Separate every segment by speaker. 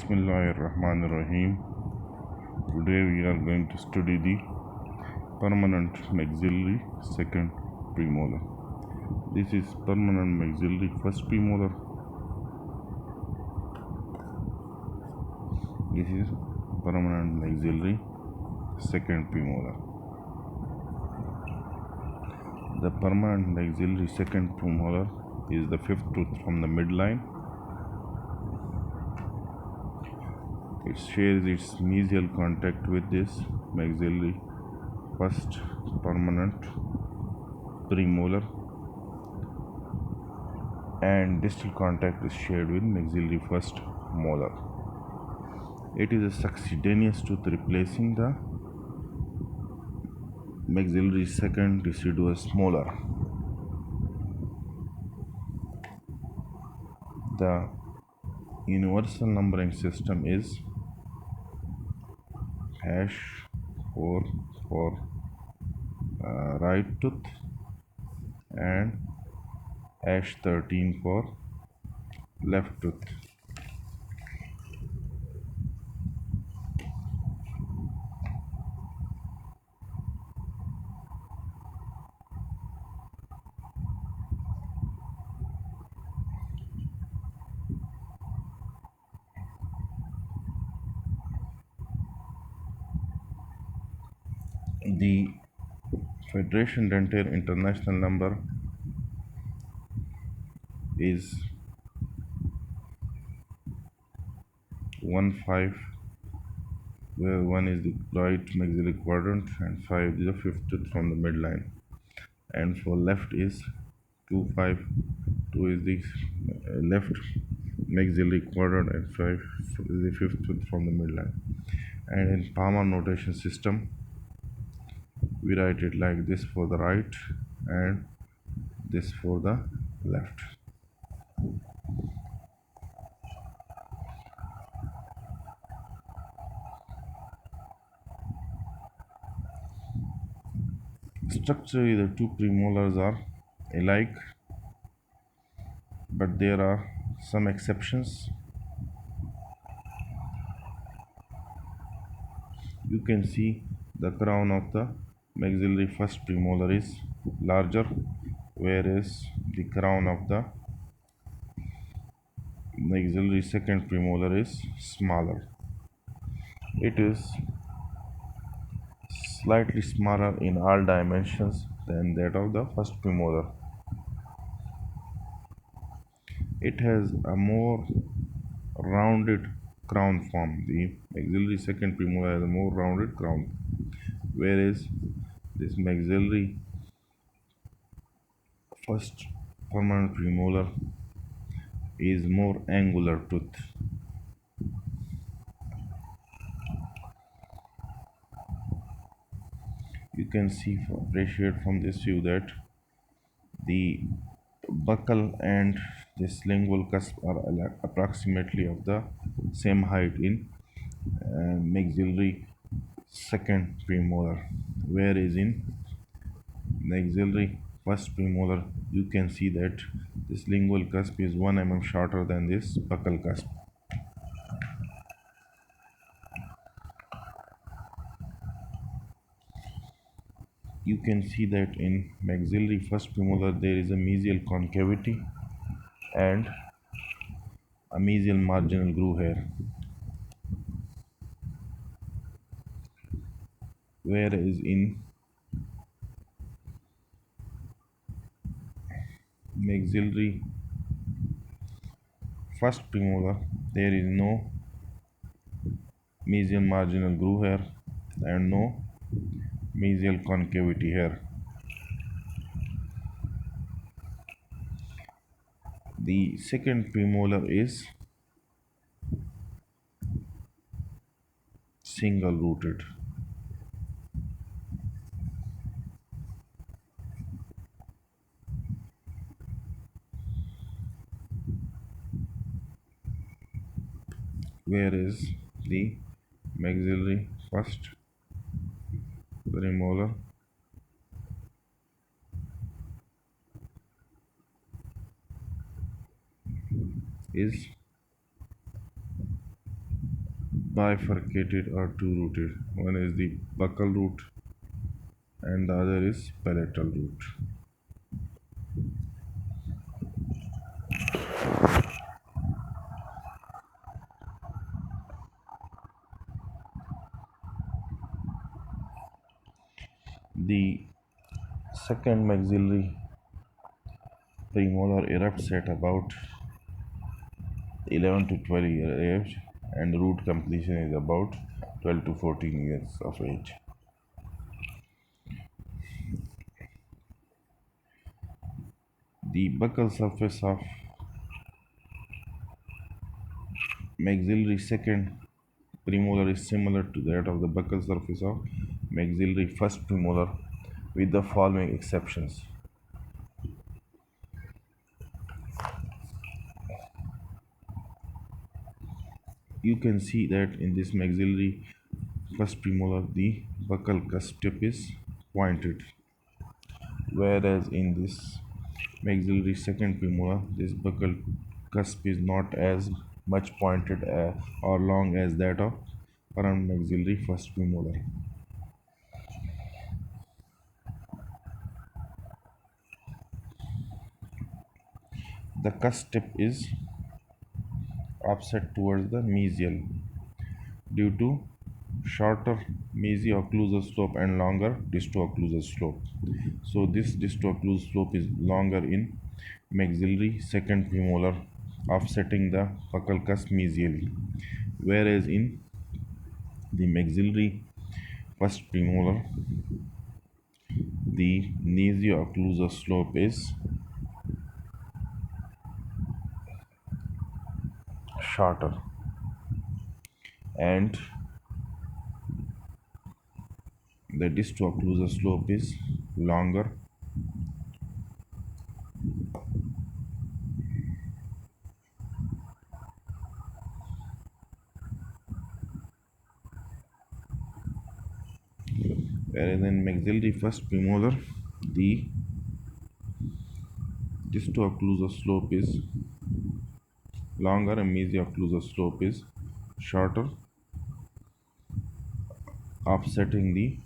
Speaker 1: Bismillahirrahmanirrahim. Today we are going to study the permanent maxillary second premolar. This is permanent maxillary first premolar. This is permanent maxillary second premolar. The permanent maxillary second premolar is the fifth tooth from the midline. It shares its mesial contact with this maxillary first permanent premolar, and distal contact is shared with maxillary first molar. It is a succedaneous tooth replacing the maxillary second deciduous molar. The universal numbering system is #4 for right tooth and #13 for left tooth. The Federation Dentaire International number is 15, where 1 is the right maxillary quadrant and 5 is the fifth tooth from the midline. And for left is 25, 2 is the left maxillary quadrant and 5 is the fifth tooth from the midline. And in Palmer notation system, we write it like this for the right and this for the left. Structurally, the two premolars are alike, but there are some exceptions. You can see the crown of the maxillary first premolar is larger, whereas the crown of the maxillary second premolar is smaller. It is slightly smaller in all dimensions than that of the first premolar. It has a more rounded crown form. The maxillary second premolar has a more rounded crown, whereas this maxillary first permanent premolar is more angular tooth. You can see, appreciate from this view, that the buccal and this lingual cusp are approximately of the same height in maxillary second premolar, whereas in maxillary first premolar you can see that this lingual cusp is 1 mm shorter than this buccal cusp. You can see that in maxillary first premolar there is a mesial concavity and a mesial marginal groove here, whereas in maxillary first premolar there is no mesial marginal groove here and no mesial concavity here. The second premolar is single rooted. Whereas the maxillary first premolar is bifurcated or two-rooted. One is the buccal root and the other is palatal root. The second maxillary premolar erupts at about 11 to 12 years age, and root completion is about 12 to 14 years of age. The buccal surface of maxillary second premolar is similar to that of the buccal surface of maxillary first premolar, with the following exceptions. You can see that in this maxillary first premolar the buccal cusp tip is pointed, whereas in this maxillary second premolar this buccal cusp is not as much pointed or long as that of around maxillary first premolar. The cusp tip is offset towards the mesial due to shorter mesio-occlusal slope and longer disto-occlusal slope. So this disto-occlusal slope is longer in maxillary second premolar, offsetting the buccal cusp mesially, whereas in the maxillary first premolar the nasio-occlusal slope is shorter and the disto-occlusal slope is longer. Whereas in maxillary first premolar, the disto-occlusal slope is longer and mesio-occlusal slope is shorter, offsetting the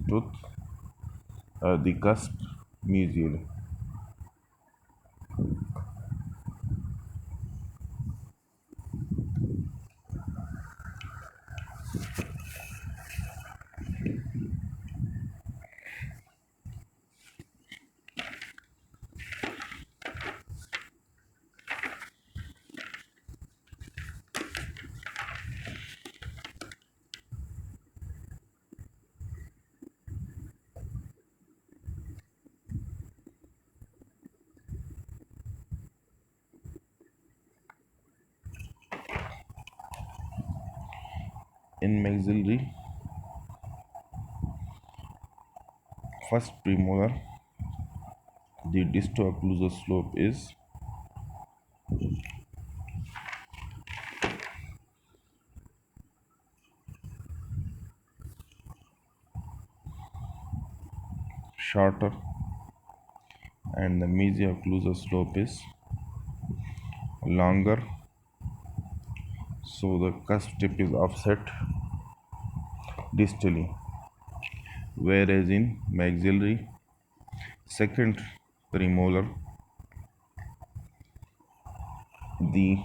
Speaker 1: tooth, the cusp mesially. In maxillary first premolar, the disto-occlusal slope is shorter and the mesio-occlusal slope is longer, so the cusp tip is offset distally, whereas in maxillary second premolar the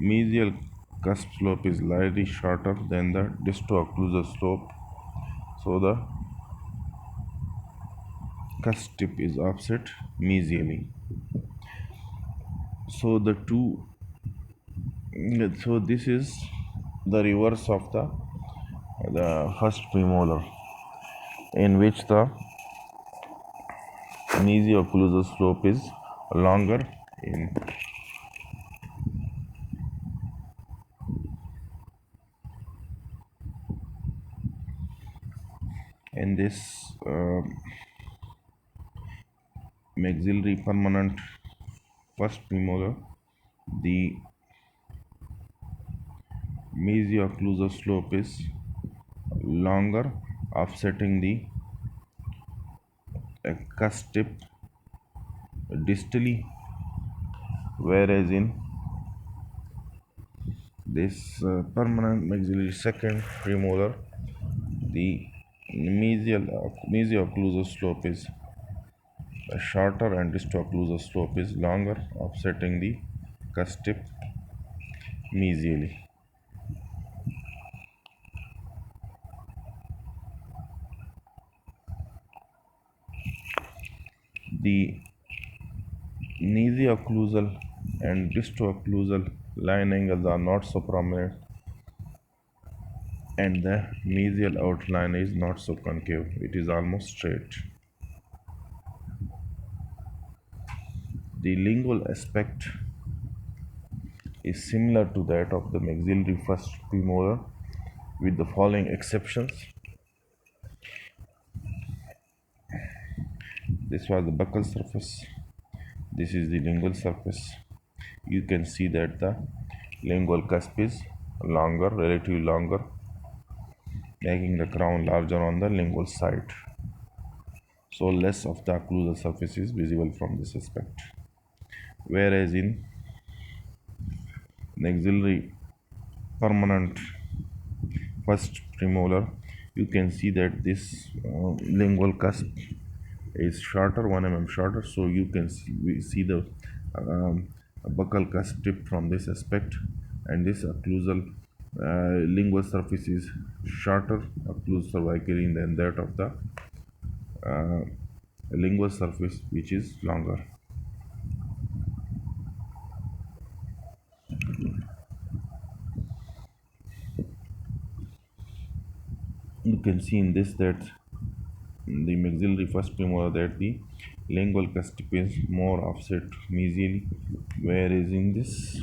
Speaker 1: mesial cusp slope is slightly shorter than the disto-occlusal slope, so the cusp tip is offset mesially. So the two, so this is the reverse of the first premolar, in which the mesio-occlusal slope is longer in this maxillary permanent first premolar. The mesio-occlusal slope is longer, offsetting the cusp tip distally, whereas in This permanent maxillary second premolar, the mesial-occlusal slope is shorter and distal-occlusal slope is longer, offsetting the cusp tip mesially. The nasio-occlusal and distal-occlusal line angles are not so prominent, and the mesial outline is not so concave, it is almost straight. The lingual aspect is similar to that of the maxillary first premolar with the following exceptions. This was the buccal surface, this is the lingual surface. You can see that the lingual cusp is longer, relatively longer, making the crown larger on the lingual side. So less of the occlusal surface is visible from this aspect. Whereas in maxillary permanent first premolar, you can see that this lingual cusp is shorter, 1 mm shorter, so you can see the um, buccal cusp tip from this aspect, and this occlusal lingual surface is shorter occlusal cervically than that of the uh, lingual surface, which is longer. You can see in this that the maxillary first premolar that the lingual cusp is more offset mesially, whereas in this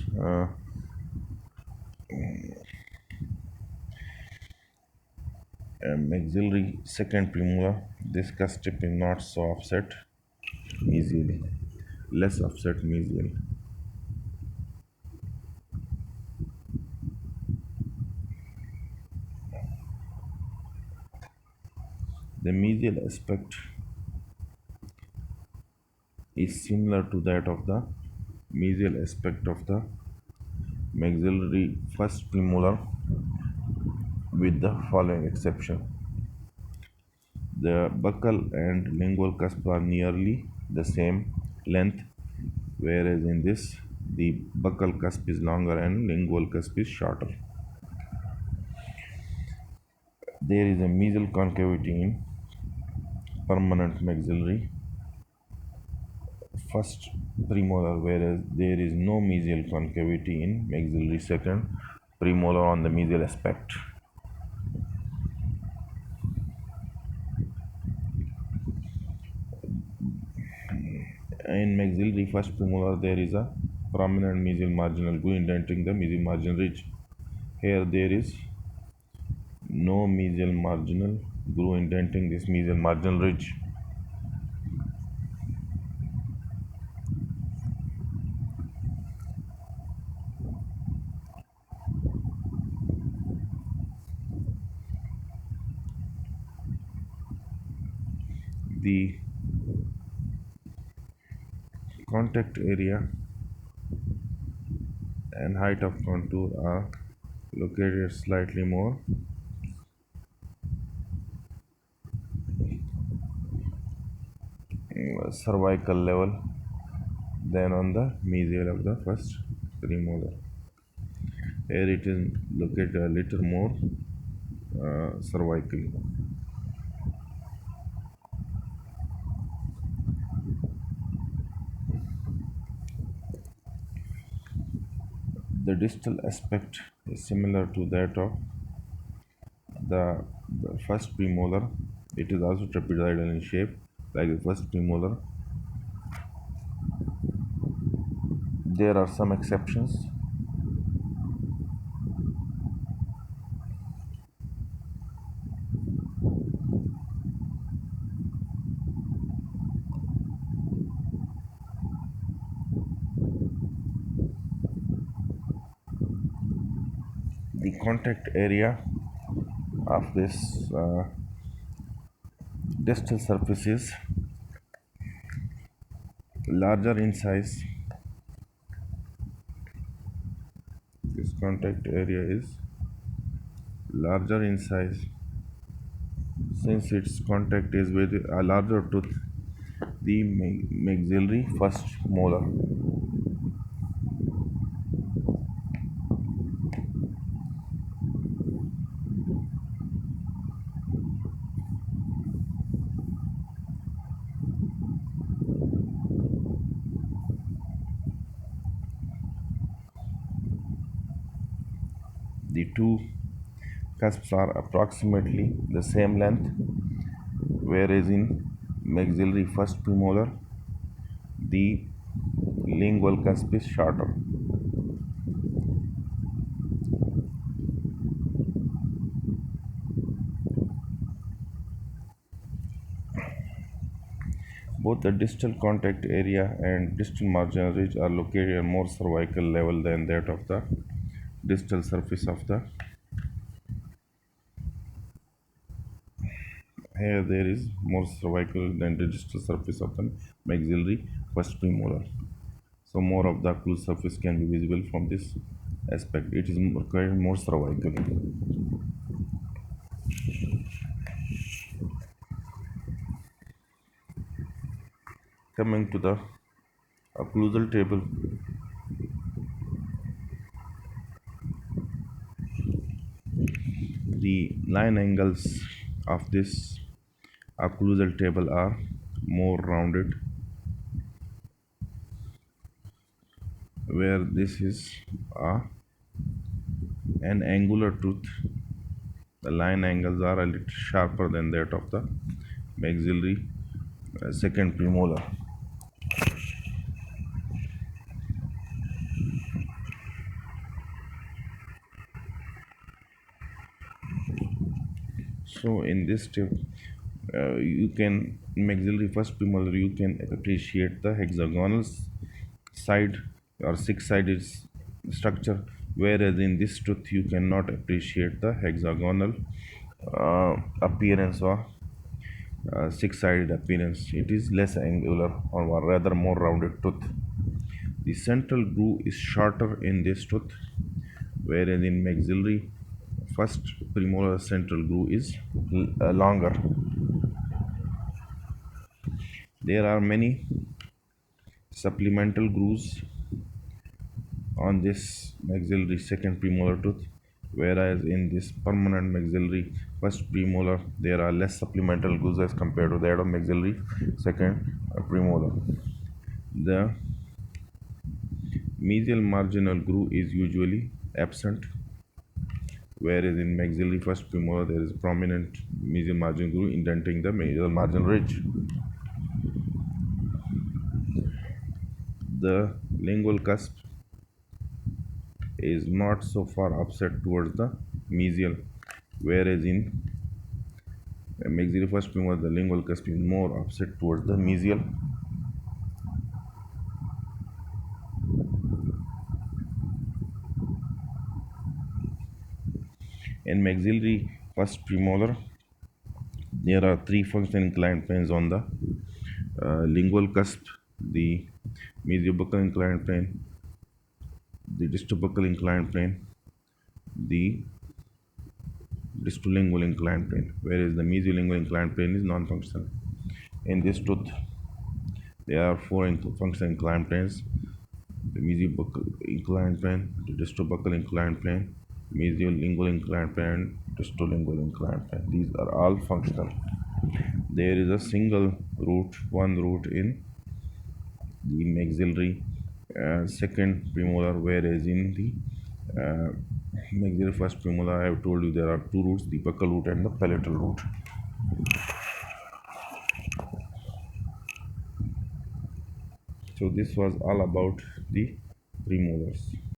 Speaker 1: maxillary second premolar, this cusp is not so offset mesially, less offset mesially. The mesial aspect is similar to that of the mesial aspect of the maxillary first premolar with the following exception. The buccal and lingual cusp are nearly the same length, whereas in this the buccal cusp is longer and lingual cusp is shorter. There is a mesial concavity in permanent maxillary first premolar, whereas there is no mesial concavity in maxillary second premolar on the mesial aspect. In maxillary first premolar, there is a prominent mesial marginal groove indenting the mesial marginal ridge. Here there is no mesial marginal groove indenting this mesial marginal ridge. The contact area and height of contour are located slightly more cervical level than on the mesial of the first premolar. Here it is located a little more cervically. The distal aspect is similar to that of the first premolar. It is also trapezoidal in shape like the first premolar. There are some exceptions. The contact area of this distal surface is larger in size This contact area is larger in size since its contact is with a larger tooth, the maxillary first molar. The two cusps are approximately the same length, whereas in maxillary first premolar, the lingual cusp is shorter. Both the distal contact area and distal marginal ridge are located at more cervical level than that of the distal surface of the. Here there is more cervical than the distal surface of the maxillary first premolar. So more of the occlusal surface can be visible from this aspect. It is required more cervical. Coming to the occlusal table, the line angles of this occlusal table are more rounded, where this is an angular tooth. The line angles are a little sharper than that of the maxillary second premolar. So in this step, you can maxillary first premolar you can appreciate the hexagonal side or six-sided structure, whereas in this tooth you cannot appreciate the hexagonal appearance or six-sided appearance. It is less angular or rather more rounded tooth. The central groove is shorter in this tooth, whereas in maxillary first premolar central groove is longer. There are many supplemental grooves on this maxillary second premolar tooth, whereas in this permanent maxillary first premolar there are less supplemental grooves as compared to that of maxillary second premolar. The mesial marginal groove is usually absent, whereas in maxillary first premolar there is prominent mesial marginal groove indenting the mesial marginal ridge. The lingual cusp is not so far offset towards the mesial, whereas in maxillary first premolar the lingual cusp is more offset towards the mesial. In maxillary first premolar, there are three function inclined planes on the lingual cusp: the mesiobuccal inclined plane, the distobuccal inclined plane, the distolingual inclined plane, whereas the mesiolingual inclined plane is non-functional. In this tooth, there are four function inclined planes: the mesiobuccal inclined plane, the distobuccal inclined plane, mesiolingual inclined plane, distolingual inclined plane. These are all functional. There is a single root, one root in the maxillary second premolar, whereas in the maxillary first premolar, I have told you there are two roots, the buccal root and the palatal root. So this was all about the premolars.